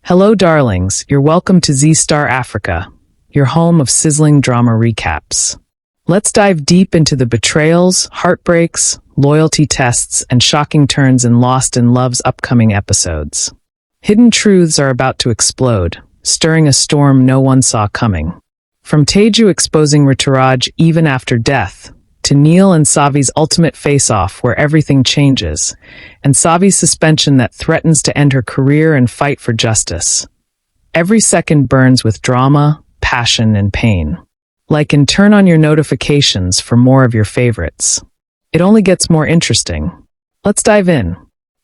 Hello, darlings. You're welcome to Z-Star Africa, your home of sizzling drama recaps. Let's dive deep into the betrayals, heartbreaks, loyalty tests, and shocking turns in Lost in Love's upcoming episodes. Hidden truths are about to explode, stirring a storm no one saw coming. From Teju exposing Rituraj even after death, to Neil and Savi's ultimate face-off where everything changes, and Savi's suspension that threatens to end her career and fight for justice. Every second burns with drama, passion, and pain. Like in turn on your notifications for more of your favorites. It only gets more interesting. Let's dive in.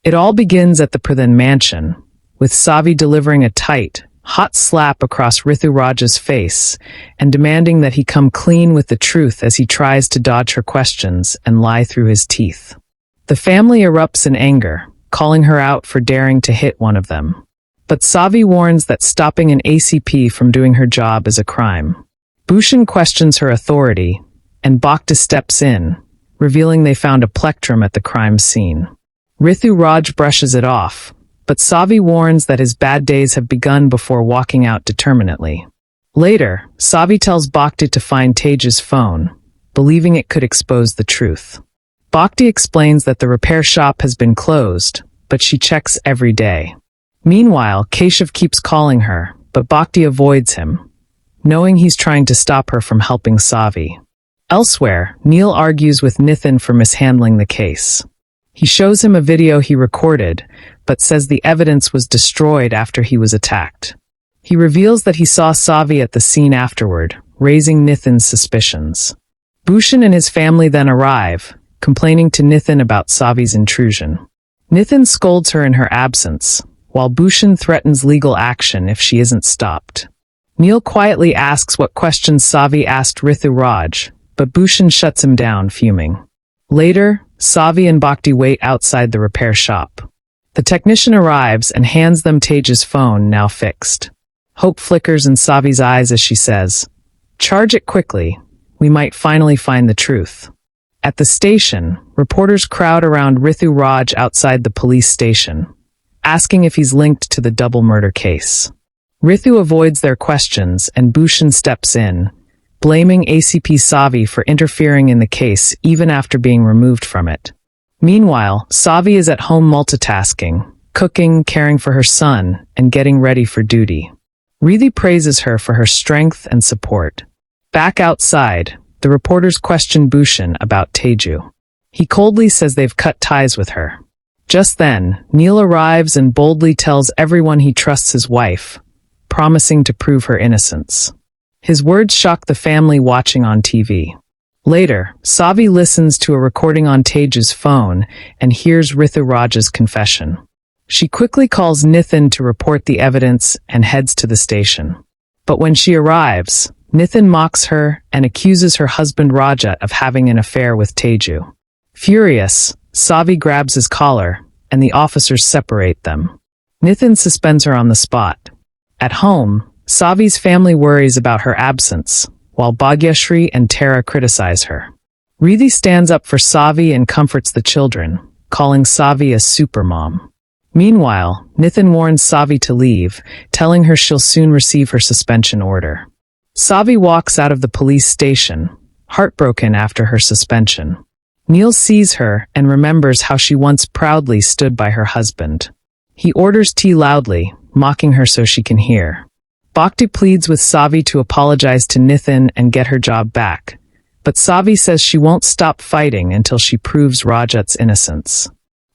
It all begins at the Pradhan mansion, with Savi delivering a tight, hot slap across Rithu Raj's face and demanding that he come clean with the truth as he tries to dodge her questions and lie through his teeth. The family erupts in anger, calling her out for daring to hit one of them. But Savi warns that stopping an ACP from doing her job is a crime. Bhushan questions her authority, and Bhakta steps in, revealing they found a plectrum at the crime scene. Rithu Raj brushes it off, but Savi warns that his bad days have begun before walking out determinately. Later, Savi tells Bhakti to find Teja's phone, believing it could expose the truth. Bhakti explains that the repair shop has been closed, but she checks every day. Meanwhile, Keshav keeps calling her, but Bhakti avoids him, knowing he's trying to stop her from helping Savi. Elsewhere, Neil argues with Nithin for mishandling the case. He shows him a video he recorded, but says the evidence was destroyed after he was attacked. He reveals that he saw Savi at the scene afterward, raising Nithin's suspicions. Bhushan and his family then arrive, complaining to Nithin about Savi's intrusion. Nithin scolds her in her absence, while Bhushan threatens legal action if she isn't stopped. Neil quietly asks what questions Savi asked Rithu Raj, but Bhushan shuts him down, fuming. Later, Savi and Bhakti wait outside the repair shop. The technician arrives and hands them Teja's phone, now fixed. Hope flickers in Savi's eyes as she says, "Charge it quickly. We might finally find the truth." At the station, reporters crowd around Rithu Raj outside the police station, asking if he's linked to the double murder case. Rithu avoids their questions and Bhushan steps in, blaming ACP Savi for interfering in the case even after being removed from it. Meanwhile, Savi is at home multitasking, cooking, caring for her son, and getting ready for duty. Rithi praises her for her strength and support. Back outside, the reporters question Bhushan about Teju. He coldly says they've cut ties with her. Just then, Neil arrives and boldly tells everyone he trusts his wife, promising to prove her innocence. His words shock the family watching on TV. Later, Savi listens to a recording on Teja's phone and hears Rithu Raj's confession. She quickly calls Nithin to report the evidence and heads to the station. But when she arrives, Nithin mocks her and accuses her husband Rajat of having an affair with Teju. Furious, Savi grabs his collar, and the officers separate them. Nithin suspends her on the spot. At home, Savi's family worries about her absence, while Bhagyashree and Tara criticize her. Rithi stands up for Savi and comforts the children, calling Savi a supermom. Meanwhile, Nithin warns Savi to leave, telling her she'll soon receive her suspension order. Savi walks out of the police station, heartbroken after her suspension. Neil sees her and remembers how she once proudly stood by her husband. He orders tea loudly, mocking her so she can hear. Bhakti pleads with Savi to apologize to Nithin and get her job back, but Savi says she won't stop fighting until she proves Rajat's innocence.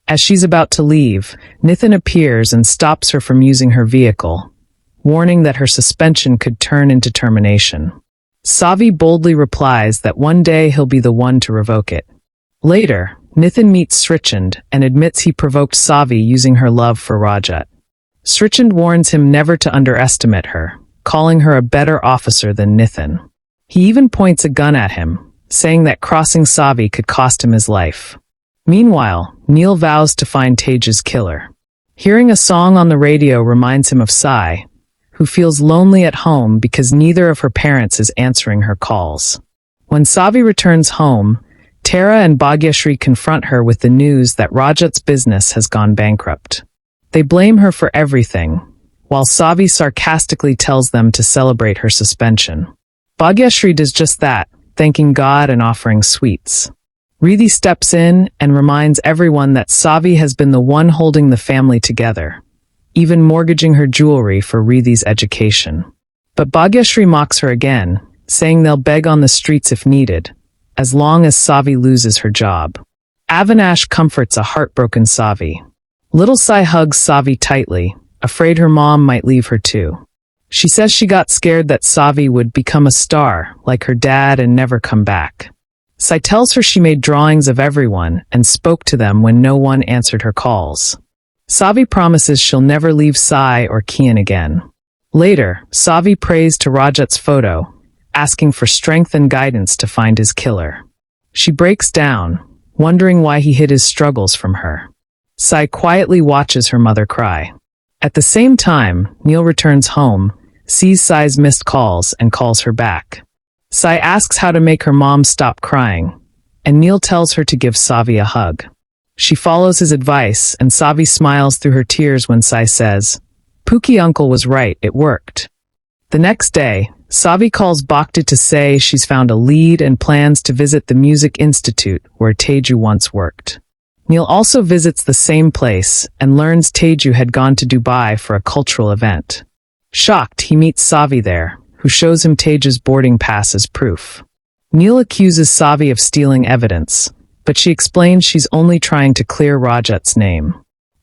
As she's about to leave, Nithin appears and stops her from using her vehicle, warning that her suspension could turn into termination. Savi boldly replies that one day he'll be the one to revoke it. Later, Nithin meets Srichand and admits he provoked Savi using her love for Rajat. Srichand warns him never to underestimate her, calling her a better officer than Nithin. He even points a gun at him, saying that crossing Savi could cost him his life. Meanwhile, Neil vows to find Teja's killer. Hearing a song on the radio reminds him of Sai, who feels lonely at home because neither of her parents is answering her calls. When Savi returns home, Tara and Bhagyashree confront her with the news that Rajat's business has gone bankrupt. They blame her for everything, while Savi sarcastically tells them to celebrate her suspension. Bhagyashree does just that, thanking God and offering sweets. Rithu steps in and reminds everyone that Savi has been the one holding the family together, even mortgaging her jewelry for Rithu's education. But Bhagyashree mocks her again, saying they'll beg on the streets if needed, as long as Savi loses her job. Avinash comforts a heartbroken Savi. Little Sai hugs Savi tightly, afraid her mom might leave her too. She says she got scared that Savi would become a star, like her dad, and never come back. Sai tells her she made drawings of everyone and spoke to them when no one answered her calls. Savi promises she'll never leave Sai or Kian again. Later, Savi prays to Rajat's photo, asking for strength and guidance to find his killer. She breaks down, wondering why he hid his struggles from her. Sai quietly watches her mother cry. At the same time, Neil returns home, sees Sai's missed calls, and calls her back. Sai asks how to make her mom stop crying, and Neil tells her to give Savi a hug. She follows his advice, and Savi smiles through her tears when Sai says, "Pookie uncle was right, it worked." The next day, Savi calls Bhakti to say she's found a lead and plans to visit the Music Institute where Teju once worked. Neil also visits the same place and learns Teju had gone to Dubai for a cultural event. Shocked, he meets Savi there, who shows him Teju's boarding pass as proof. Neil accuses Savi of stealing evidence, but she explains she's only trying to clear Rajat's name.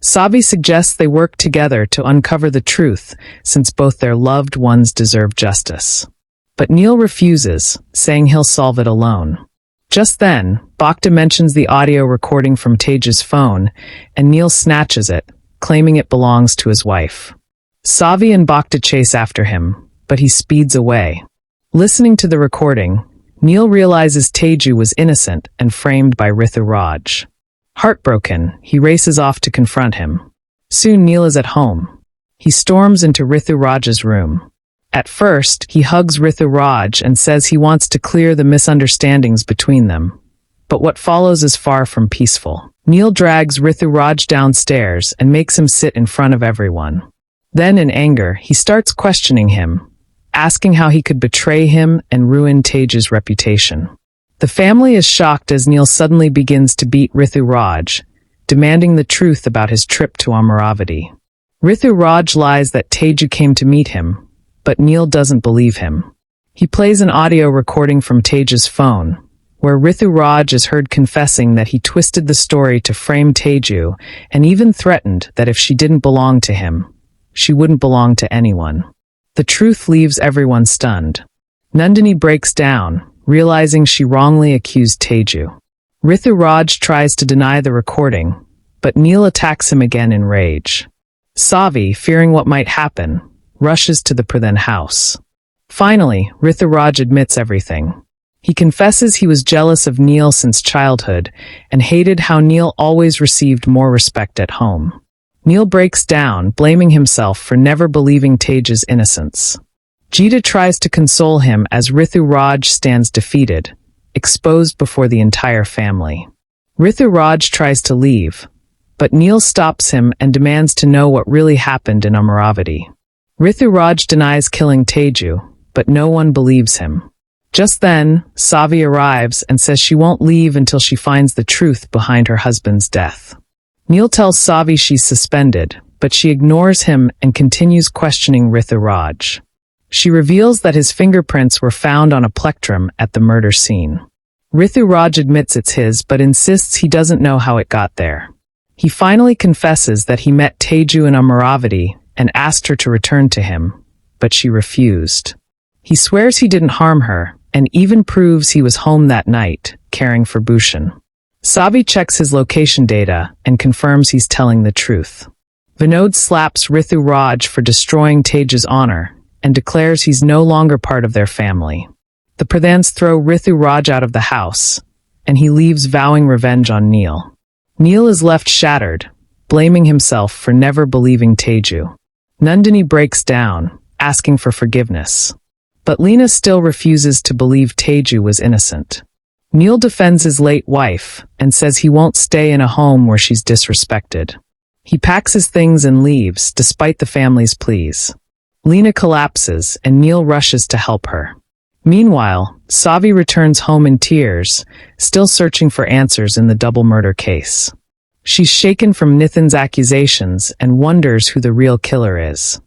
Savi suggests they work together to uncover the truth, since both their loved ones deserve justice. But Neil refuses, saying he'll solve it alone. Just then, Bhakta mentions the audio recording from Teju's phone, and Neil snatches it, claiming it belongs to his wife. Savi and Bhakta chase after him, but he speeds away. Listening to the recording, Neil realizes Teju was innocent and framed by Rithu Raj. Heartbroken, he races off to confront him. Soon Neil is at home. He storms into Rithu Raj's room. At first, he hugs Rithu Raj and says he wants to clear the misunderstandings between them. But what follows is far from peaceful. Neil drags Rithu Raj downstairs and makes him sit in front of everyone. Then, in anger, he starts questioning him, asking how he could betray him and ruin Teju's reputation. The family is shocked as Neil suddenly begins to beat Rithu Raj, demanding the truth about his trip to Amaravati. Rithu Raj lies that Teju came to meet him, but Neil doesn't believe him. He plays an audio recording from Teju's phone, where Rithu Raj is heard confessing that he twisted the story to frame Teju and even threatened that if she didn't belong to him, she wouldn't belong to anyone. The truth leaves everyone stunned. Nandini breaks down, realizing she wrongly accused Teju. Rithu Raj tries to deny the recording, but Neil attacks him again in rage. Savi, fearing what might happen, rushes to the Pradhan house. Finally, Rithu Raj admits everything. He confesses he was jealous of Neil since childhood and hated how Neil always received more respect at home. Neil breaks down, blaming himself for never believing Teju's innocence. Jita tries to console him as Rithu Raj stands defeated, exposed before the entire family. Rithu Raj tries to leave, but Neil stops him and demands to know what really happened in Amaravati. Rithu Raj denies killing Teju, but no one believes him. Just then, Savi arrives and says she won't leave until she finds the truth behind her husband's death. Neil tells Savi she's suspended, but she ignores him and continues questioning Rithu Raj. She reveals that his fingerprints were found on a plectrum at the murder scene. Rithu Raj admits it's his, but insists he doesn't know how it got there. He finally confesses that he met Teju in Amaravati and asked her to return to him, but she refused. He swears he didn't harm her, and even proves he was home that night, caring for Bhushan. Savi checks his location data and confirms he's telling the truth. Vinod slaps Rithu Raj for destroying Teju's honor and declares he's no longer part of their family. The Pradhans throw Rithu Raj out of the house, and he leaves vowing revenge on Neil. Neil is left shattered, blaming himself for never believing Teju. Nandini breaks down, asking for forgiveness. But Lena still refuses to believe Teju was innocent. Neil defends his late wife and says he won't stay in a home where she's disrespected. He packs his things and leaves, despite the family's pleas. Lena collapses, and Neil rushes to help her. Meanwhile, Savi returns home in tears, still searching for answers in the double murder case. She's shaken from Nitin's accusations and wonders who the real killer is.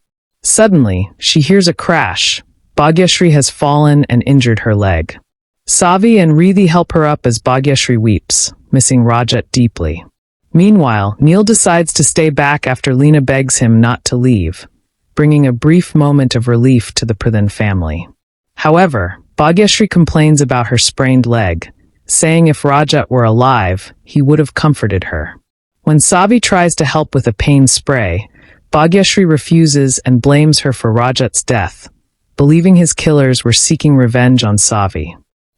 Suddenly, she hears a crash. Bhagyashree has fallen and injured her leg. Savi and Rithu help her up as Bhagyashree weeps, missing Rajat deeply. Meanwhile, Neil decides to stay back after Lena begs him not to leave, bringing a brief moment of relief to the Pradhan family. However, Bhagyashree complains about her sprained leg, saying if Rajat were alive, he would have comforted her. When Savi tries to help with a pain spray, Bhagyashree refuses and blames her for Rajat's death, believing his killers were seeking revenge on Savi.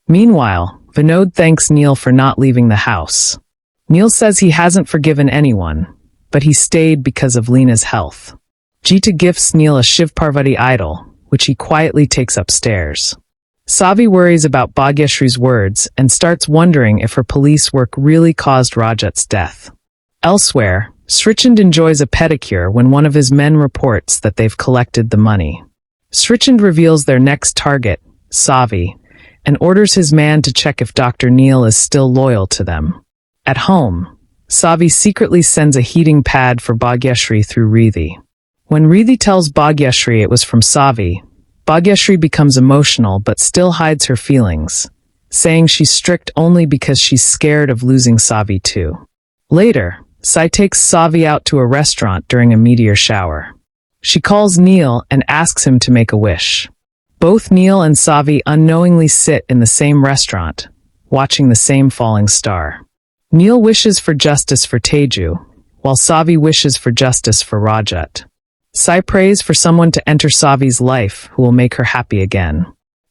Meanwhile, Vinod thanks Neil for not leaving the house. Neil says he hasn't forgiven anyone, but he stayed because of Lena's health. Geeta gifts Neil a Shiv Parvati idol, which he quietly takes upstairs. Savi worries about Bhagyashree's words and starts wondering if her police work really caused Rajat's death. Elsewhere, Srichand enjoys a pedicure when one of his men reports that they've collected the money. Srichand reveals their next target, Savi, and orders his man to check if Dr. Neil is still loyal to them. At home, Savi secretly sends a heating pad for Bhagyashree through Rithu. When Rithu tells Bhagyashree it was from Savi, Bhagyashree becomes emotional but still hides her feelings, saying she's strict only because she's scared of losing Savi too. Later, Sai takes Savi out to a restaurant during a meteor shower. She calls Neil and asks him to make a wish. Both Neil and Savi unknowingly sit in the same restaurant, watching the same falling star. Neil wishes for justice for Teju, while Savi wishes for justice for Rajat. Sai prays for someone to enter Savi's life who will make her happy again.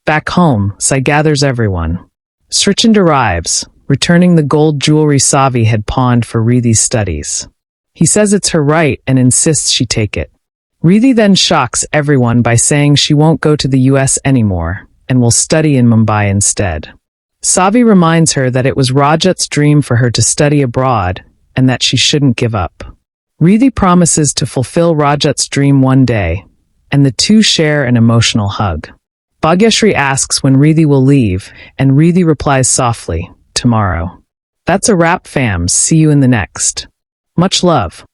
Back home, Sai gathers everyone. Srichand arrives, returning the gold jewelry Savi had pawned for Rithu's studies. He says it's her right and insists she take it. Rithu then shocks everyone by saying she won't go to the US anymore and will study in Mumbai instead. Savi reminds her that it was Rajat's dream for her to study abroad and that she shouldn't give up. Rithu promises to fulfill Rajat's dream one day, and the two share an emotional hug. Bhagyashree asks when Rithu will leave, and Rithu replies softly, "Tomorrow." That's a wrap, fams. See you in the next. Much love.